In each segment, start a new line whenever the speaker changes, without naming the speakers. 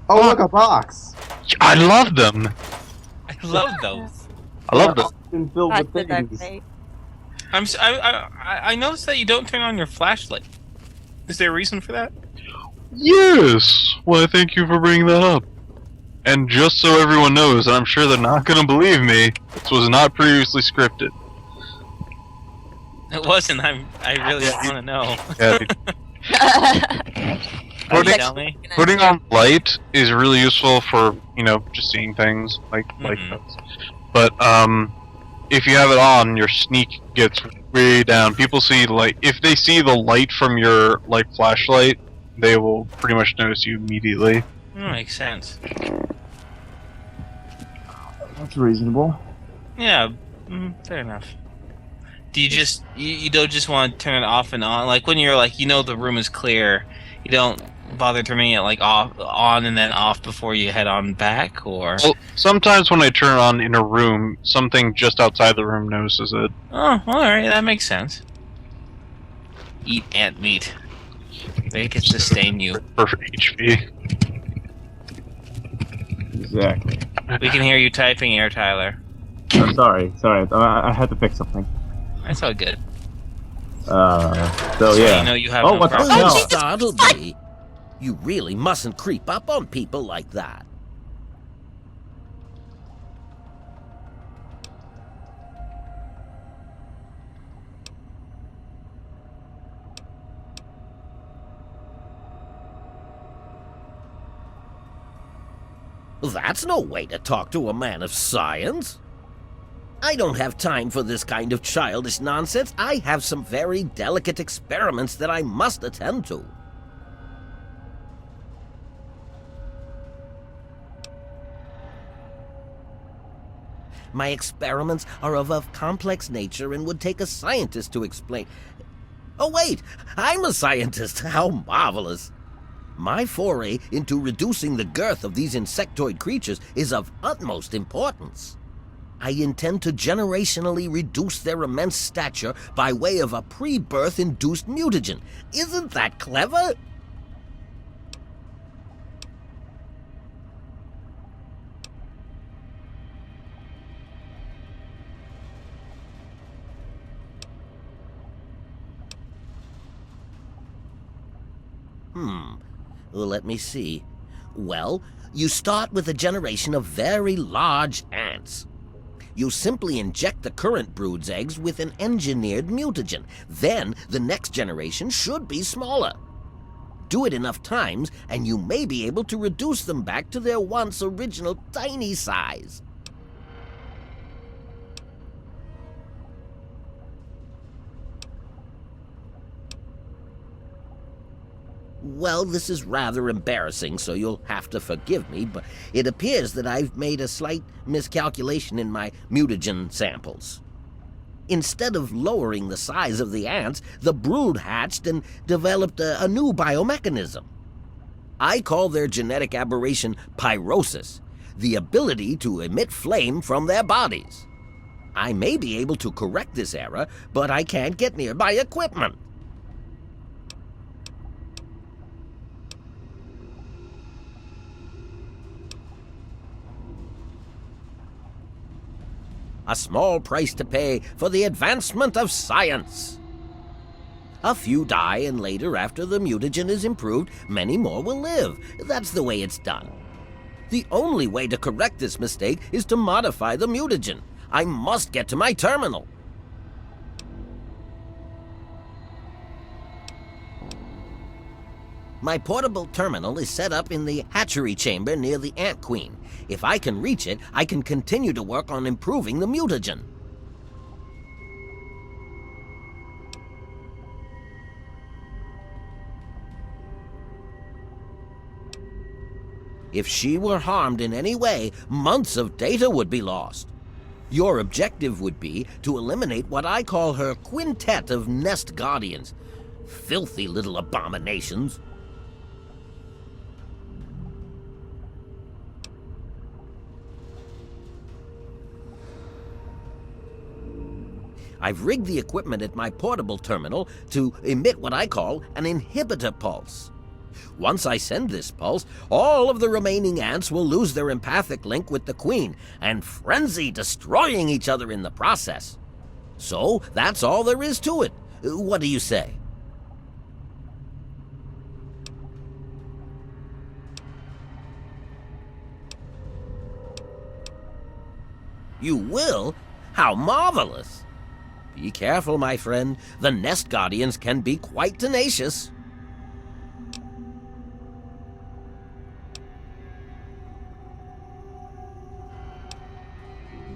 Oh, look, a box.
I love them.
I love those.
I love them.
Been filled
Back
with
to Dark
things.
Knight.
I noticed that you don't turn on your flashlight. Is there a reason for that?
Yes. Well, thank you for bringing that up. And just so everyone knows, and I'm sure they're not going to believe me, this was not previously scripted.
It wasn't. I really want to know.
Yeah, dude.
Can you
Putting-
tell me?
Putting on light is really useful for, just seeing things like
Mhm.
those. But if you have it on, your sneak gets way down. People see if they see the light from your flashlight, they will pretty much notice you immediately.
That makes sense.
That's reasonable.
Yeah, fair enough. Do you just you don't just want to turn it off and on? Like when you're the room is clear, you don't bother turning it on and then off before you head on back, or?
Well, sometimes when I turn on in a room, something just outside the room notices it.
Oh, all right, that makes sense. Eat ant meat. They can sustain you.
For HP.
Exactly.
We can hear you typing, Air Tyler.
I'm sorry. I had to fix something.
That's all good.
So
You
yeah.
know you have
Oh,
no
what the
problem.
hell?
Oh,
You
Jesus
startled
Christ.
me. You really mustn't creep up on people like that. That's no way to talk to a man of science. I don't have time for this kind of childish nonsense. I have some very delicate experiments that I must attend to. My experiments are of a complex nature and would take a scientist to explain. Oh wait, I'm a scientist. How marvelous. My foray into reducing the girth of these insectoid creatures is of utmost importance. I intend to generationally reduce their immense stature by way of a pre-birth induced mutagen. Isn't that clever? Well, let me see. Well, you start with a generation of very large ants. You simply inject the current brood's eggs with an engineered mutagen. Then the next generation should be smaller. Do it enough times, and you may be able to reduce them back to their once original tiny size. Well, this is rather embarrassing, so you'll have to forgive me, but it appears that I've made a slight miscalculation in my mutagen samples. Instead of lowering the size of the ants, the brood hatched and developed a new biomechanism. I call their genetic aberration pyrosis, the ability to emit flame from their bodies. I may be able to correct this error, but I can't get near my equipment. A small price to pay for the advancement of science. A few die, and later, after the mutagen is improved, many more will live. That's the way it's done. The only way to correct this mistake is to modify the mutagen. I must get to my terminal. My portable terminal is set up in the hatchery chamber near the Ant Queen. If I can reach it, I can continue to work on improving the mutagen. If she were harmed in any way, months of data would be lost. Your objective would be to eliminate what I call her quintet of nest guardians. Filthy little abominations. I've rigged the equipment at my portable terminal to emit what I call an inhibitor pulse. Once I send this pulse, all of the remaining ants will lose their empathic link with the queen and frenzy, destroying each other in the process. So that's all there is to it. What do you say? You will? How marvelous! Be careful, my friend. The Nest Guardians can be quite tenacious.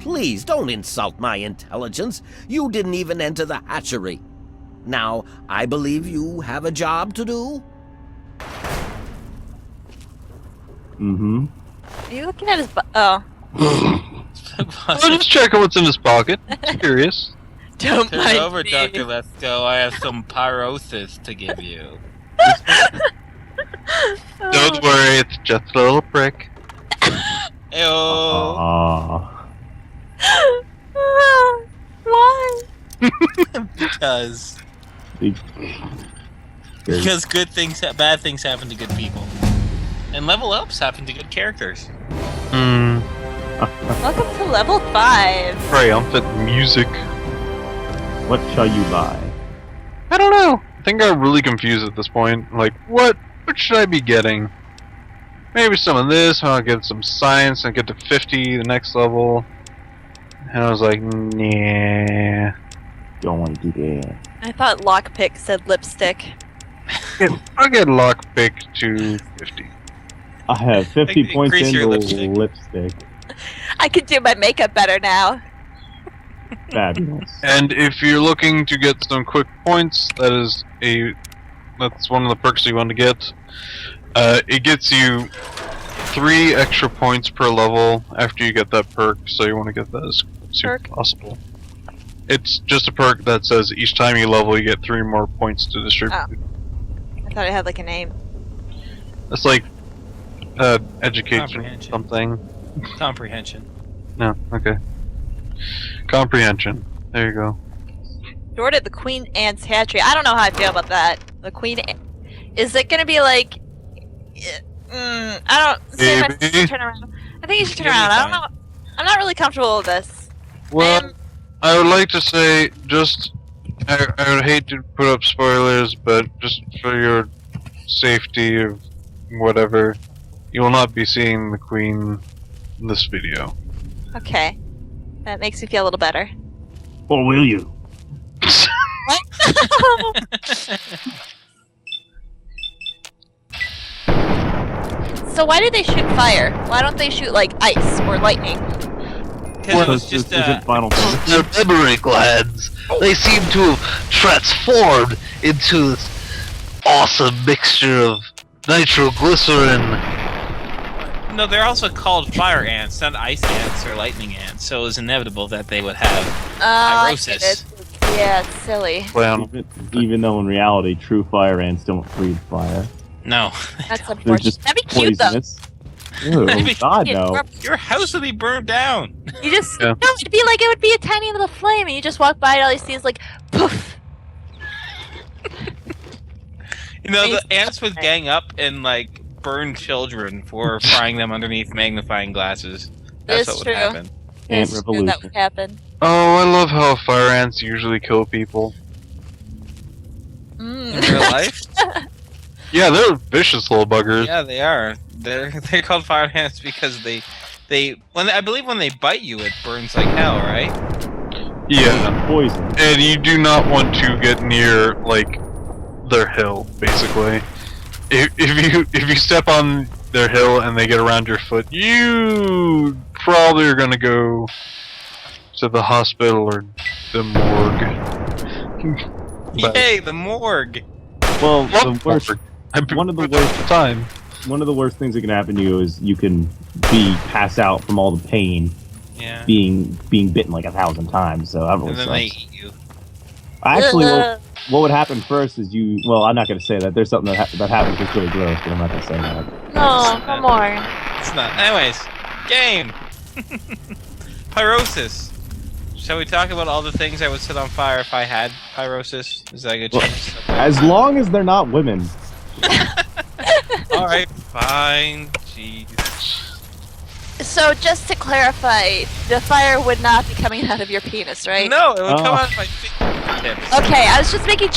Please don't insult my intelligence. You didn't even enter the hatchery. Now, I believe you have a job to do?
Mm-hmm.
Are you looking at his oh.
I'm just checking what's in his pocket. Curious.
Don't
Turn
mind
over,
me.
Dr. Let's Go. I have some pyrosis to give you.
Don't worry, it's just a little prick.
Ew.
Why?
Because
Big-
because bad things happen to good people, and level ups happen to good characters.
Hmm.
Welcome to level 5.
Triumphant music.
What shall you buy?
I don't know. I think I'm really confused at this point. Like, what should I be getting? Maybe some of this, I'll get some science and get to 50, the next level. And I was like, nah.
Don't want to do that.
I thought lockpick said lipstick.
I'll get lockpick to 50.
I have 50
Like,
points
increase
in
your
the
lipstick.
I could do my makeup better now.
Fabulous.
And if you're looking to get some quick points, that's one of the perks you want to get. It gets you 3 extra points per level after you get that perk, so you want to get that as soon as
Perk?
possible. It's just a perk that says each time you level, you get 3 more points to distribute.
I thought it had like a name.
It's like education
Comprehension.
something.
Comprehension.
No, okay. Comprehension. There you go.
Jordan, the Queen Ant's hatchery. I don't know how I feel about that. The Queen is it gonna be like I don't Sam, I think you
Maybe.
should turn around. I think you should turn
You'll be
around. I don't
fine.
know. I'm not really comfortable with this.
Well,
am-
I would like to say, I would hate to put up spoilers, but just for your safety of whatever, you will not be seeing the Queen in this video.
Okay. That makes me feel a little better.
Or will you?
So why do they shoot fire? Why don't they shoot like ice or lightning?
Because it was
Is
just
it Final Fantasy?
Their memory glands, they seem to have transformed into this awesome mixture of nitroglycerin.
no, they're also called fire ants, not ice ants or lightning ants. So it was inevitable that they would have
I get
pyrosis.
it. Yeah, it's silly.
Well,
Even though in reality, true fire ants don't breathe fire.
No,
That's
They're
unfortunate.
just
That'd be cute though.
poisonous. Ew, God, no.
your house would be burned down.
You just
Yeah.
no, it'd be like it would be a tiny little flame, and you just walk by, and all you see is like poof.
You know, the ants would gang up and like burn children for frying them underneath magnifying glasses. That's
It's
what would
true.
happen.
Ant
It's true,
revolution.
that would happen.
oh, I love how fire ants usually kill people.
In real life,
Yeah, they're vicious little buggers.
yeah, they are. They're called fire ants because I believe when they bite you, it burns like hell, right?
Yeah.
Poison.
And you do not want to get near, like, their hill, basically. If you step on their hill and they get around your foot, you probably are gonna go to the hospital or the morgue. But-
Yay, the morgue.
Well, the
Love
worst,
morgue. I've been
one of the
with it all
worst-
the time.
one of the worst things that can happen to you is you can pass out from all the pain
Yeah.
being bitten like 1,000 times. So that really
And then
sucks.
they eat you.
Actually,
Ugh.
what would happen first is well, I'm not going to say that. There's something that happens that's really gross, but I'm not going to say that.
No, no more.
It's not. Anyways, game. Pyrosis. Shall we talk about all the things I would set on fire if I had pyrosis? Is that a good
Well,
chance?
As long as they're not women.
Alright, fine. Jeez.
So just to clarify, the fire would not be coming out of your penis, right?
No, it would come
Oh.
out of my fingertips.
Okay, I was just making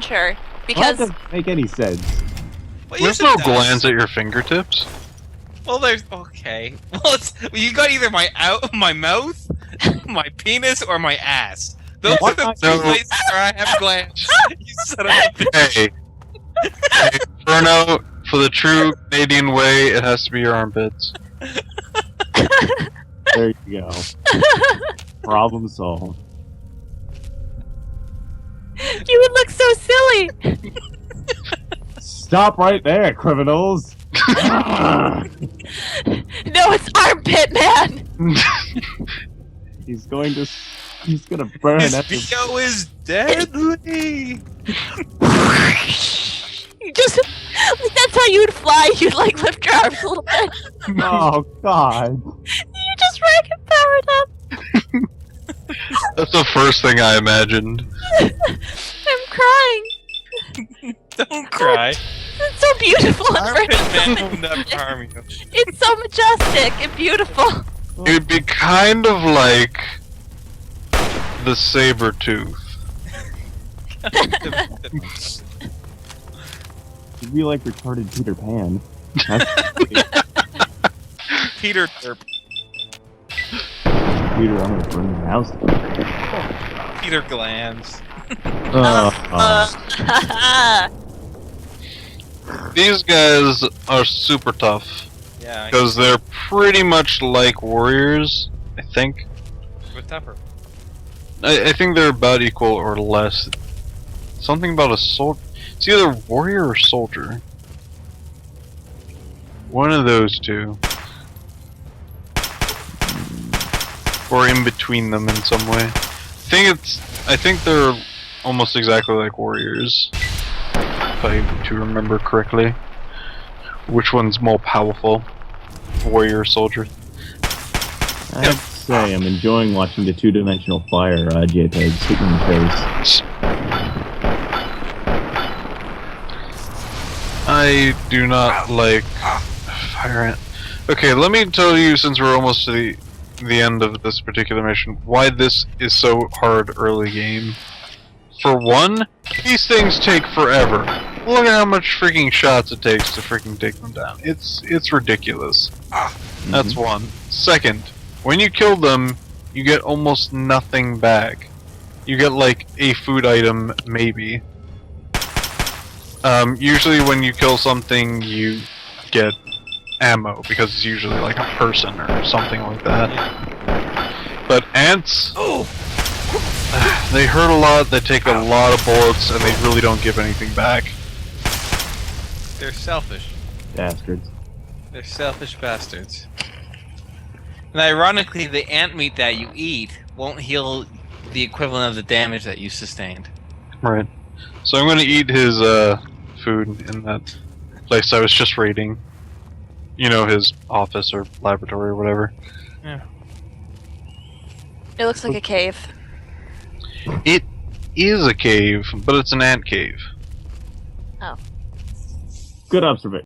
sure.
Well,
Because
that doesn't make any sense.
Well,
There's
yes, it
no
does.
glands at your fingertips.
Well, there's okay. Well, you got either my mouth, my penis, or my ass. Those
Why
are the
not-
three
No.
places where I have glands. You son of a bitch.
Hey, hey, Bruno, for the true Canadian way, it has to be your armpits.
There you go. Problem solved.
you would look so silly.
Stop right there, criminals!
No, it's armpit man.
He's gonna burn
His
every-
BO is deadly.
You just like that's how you'd fly. You'd like lift your arms a little bit.
Oh god.
You just racket powered up.
That's the first thing I imagined.
I'm crying.
Don't cry.
It's so beautiful and
Armpit
pretty.
man will never harm you.
It's so majestic and beautiful.
It'd be kind of like the saber tooth.
You'd be like retarded Peter Pan.
Peter Derp.
Peter, I'm gonna burn your house down.
Peter Glands.
These guys are super tough
Yeah,
because they're pretty much like warriors. I think.
with tougher.
I think they're about equal or less. Something about a soldier. It's either warrior or soldier. One of those two. Or in between them in some way. I think they're almost exactly like warriors. If I do remember correctly. Which one's more powerful? Warrior or soldier?
I'd say I'm enjoying watching the two-dimensional fire JPEGs hit me in the face.
I do not like fire ant. Okay, let me tell you, since we're almost to the end of this particular mission, why this is so hard early game. For one, these things take forever. Look at how much freaking shots it takes to freaking take them down. It's ridiculous. That's one. Second, when you kill them, you get almost nothing back. You get like a food item, maybe. Usually when you kill something, you get ammo, because it's usually like a person or something like that. But ants, they hurt a lot, they take a lot of bullets, and they really don't give anything back.
They're selfish.
Bastards.
They're selfish bastards. And ironically, the ant meat that you eat won't heal the equivalent of the damage that you sustained.
Right. So I'm gonna eat his food in that place I was just raiding. You know, his office or laboratory or whatever.
It looks like a cave.
It is a cave, but it's an ant cave.
Good observation.